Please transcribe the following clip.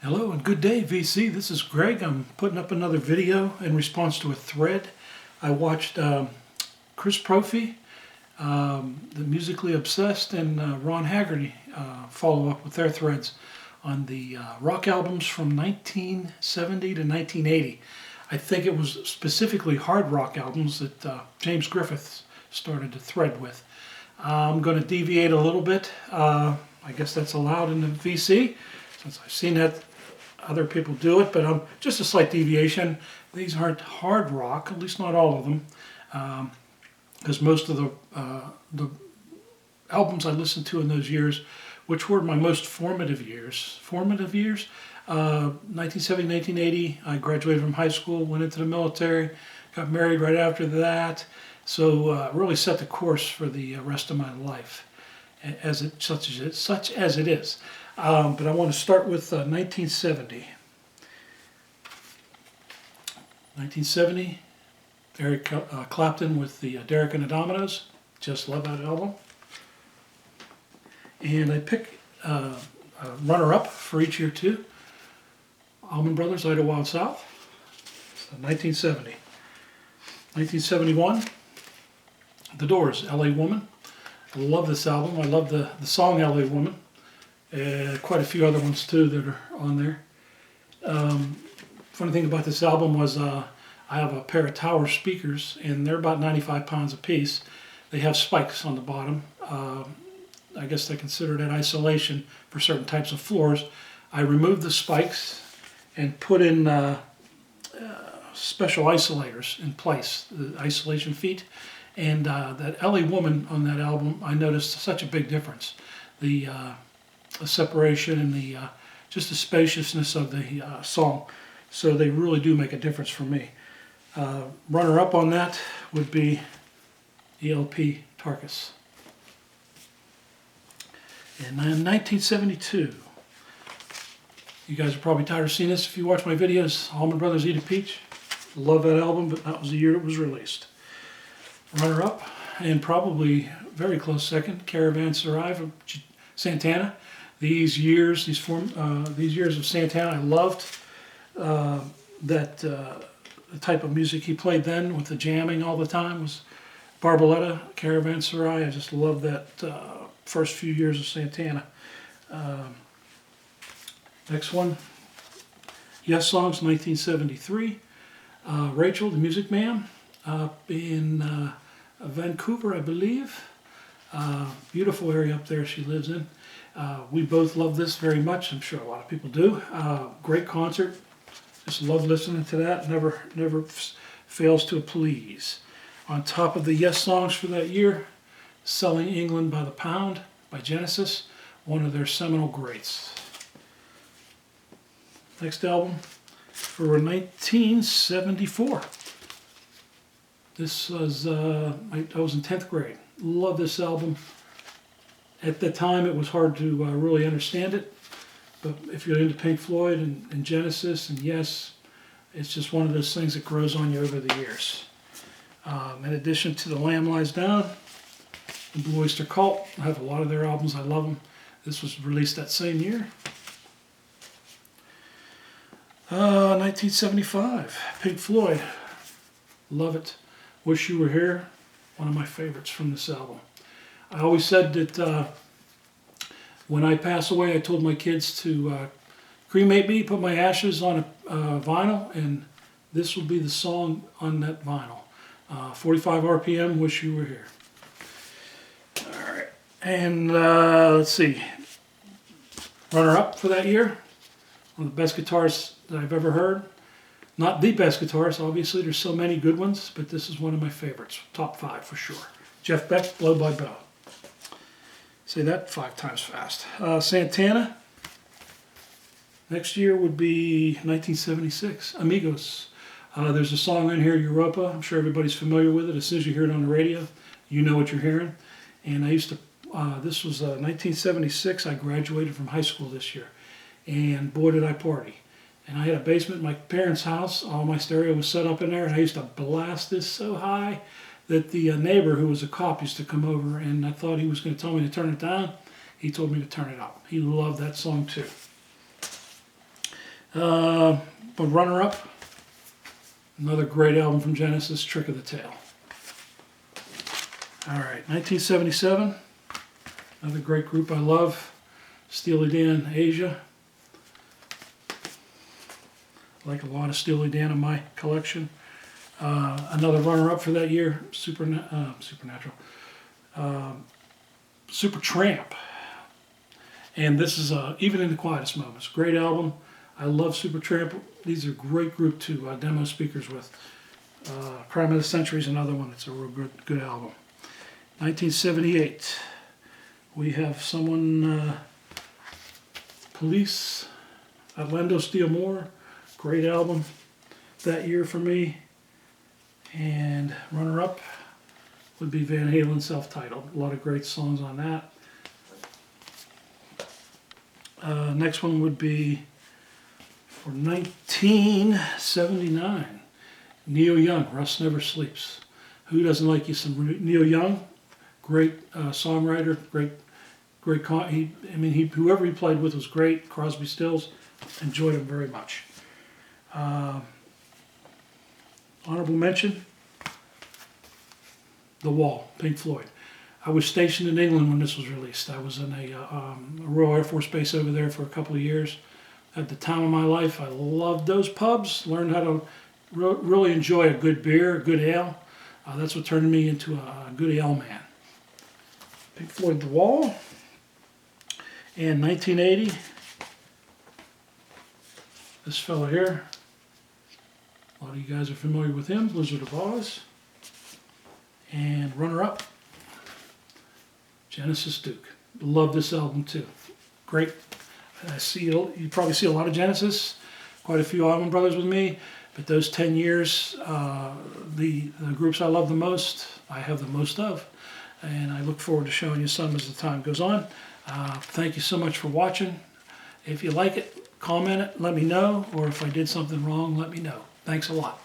Hello and good day, VC. This is Greg. I'm putting up another video in response to a thread. I watched Chris Profi, the Musically Obsessed, and Ron Haggerty follow up with their threads on the rock albums from 1970 to 1980. I think it was specifically hard rock albums that Jams Griffiths started to thread with. I'm going to deviate a little bit. I guess that's allowed in the VC, since I've seen that other people do it, but just a slight deviation. These aren't hard rock, at least not all of them, because most of the albums I listened to in those years, which were my most formative years, 1970, 1980, I graduated from high school, went into the military, got married right after that, so really set the course for the rest of my life, such as it is. But I want to start with 1970. 1970, Eric Clapton with the Derek and the Dominoes. Just love that album. And I pick a runner-up for each year too. Allman Brothers, Ida Wild South. So 1970. 1971, The Doors, L.A. Woman. I love this album. I love the song L.A. Woman. Quite a few other ones too that are on there. Funny thing about this album was I have a pair of tower speakers, and they're about 95 pounds a piece. They have spikes on the bottom. I guess they consider that isolation for certain types of floors. I removed the spikes and put in special isolators in place, the isolation feet. And that L.A. Woman on that album, I noticed such a big difference. The separation and just the spaciousness of the song. So they really do make a difference for me. Runner-up on that would be ELP Tarkus. And in 1972, you guys are probably tired of seeing this if you watch my videos, Allman Brothers Eat a Peach. Love that album, but that was the year it was released. Runner-up, and probably very close second, Caravanserai from Santana. These years of Santana, I loved the type of music he played then with the jamming all the time. Was Barbarella, Caravanserai. I just loved that first few years of Santana. Next one, Yes Songs, 1973. Rachel, the Music Man, in Vancouver, I believe. Beautiful area up there she lives in. We both love this very much. I'm sure a lot of people do. Great concert. Just love listening to that. Never fails to please. On top of the Yes songs for that year, Selling England by the Pound by Genesis, one of their seminal greats. Next album for 1974. This was, I was in 10th grade. Love this album. At the time, it was hard to really understand it, but if you're into Pink Floyd and Genesis and Yes, it's just one of those things that grows on you over the years. In addition to The Lamb Lies Down, the Blue Oyster Cult, I have a lot of their albums. I love them. This was released that same year. 1975, Pink Floyd, love it. Wish You Were Here, one of my favorites from this album. I always said that when I pass away, I told my kids to cremate me, put my ashes on a vinyl, and this will be the song on that vinyl. 45 RPM, Wish You Were Here. All right, and let's see. Runner-up for that year, one of the best guitars that I've ever heard. Not the best guitarist, obviously. There's so many good ones, but this is one of my favorites. Top 5 for sure. Jeff Beck, Blow by Blow. Say that 5 times fast. Santana. Next year would be 1976. Amigos. There's a song in here, Europa. I'm sure everybody's familiar with it. As soon as you hear it on the radio, you know what you're hearing. And I used to, this was 1976. I graduated from high school this year. And boy, did I party. And I had a basement in my parents' house. All my stereo was set up in there, and I used to blast this so high that the neighbor, who was a cop, used to come over, and I thought he was going to tell me to turn it down. He told me to turn it up. He loved that song too. But runner-up, another great album from Genesis, Trick of the Tail. All right, 1977, another great group I love, Steely Dan, Asia. I like a lot of Steely Dan in my collection. Another runner-up for that year, Supernatural, Supertramp. And this is Even in the Quietest Moments. Great album. I love Supertramp. These are great group too. Demo speakers with Crime of the Century is another one. It's a real good album. 1978. We have someone, Police, Orlando Steele Moore. Great album that year for me. And runner-up would be Van Halen, Self-Titled. A lot of great songs on that. Next one would be for 1979, Neil Young, Rust Never Sleeps. Who doesn't like you some Neil Young? Great songwriter, whoever he played with was great. Crosby, Stills, enjoyed him very much. Honorable mention, The Wall, Pink Floyd. I was stationed in England when this was released. I was in a Royal Air Force Base over there for a couple of years. At the time of my life, I loved those pubs, learned how to really enjoy a good beer, a good ale. That's what turned me into a good ale man. Pink Floyd, The Wall. And 1980, this fellow here. A lot of you guys are familiar with him, Blizzard of Oz. And runner-up, Genesis Duke. Love this album too. Great. You probably see a lot of Genesis, quite a few Allman Brothers with me, but those 10 years, the groups I love the most, I have the most of, and I look forward to showing you some as the time goes on. Thank you so much for watching. If you like it, comment it, let me know, or if I did something wrong, let me know. Thanks a lot.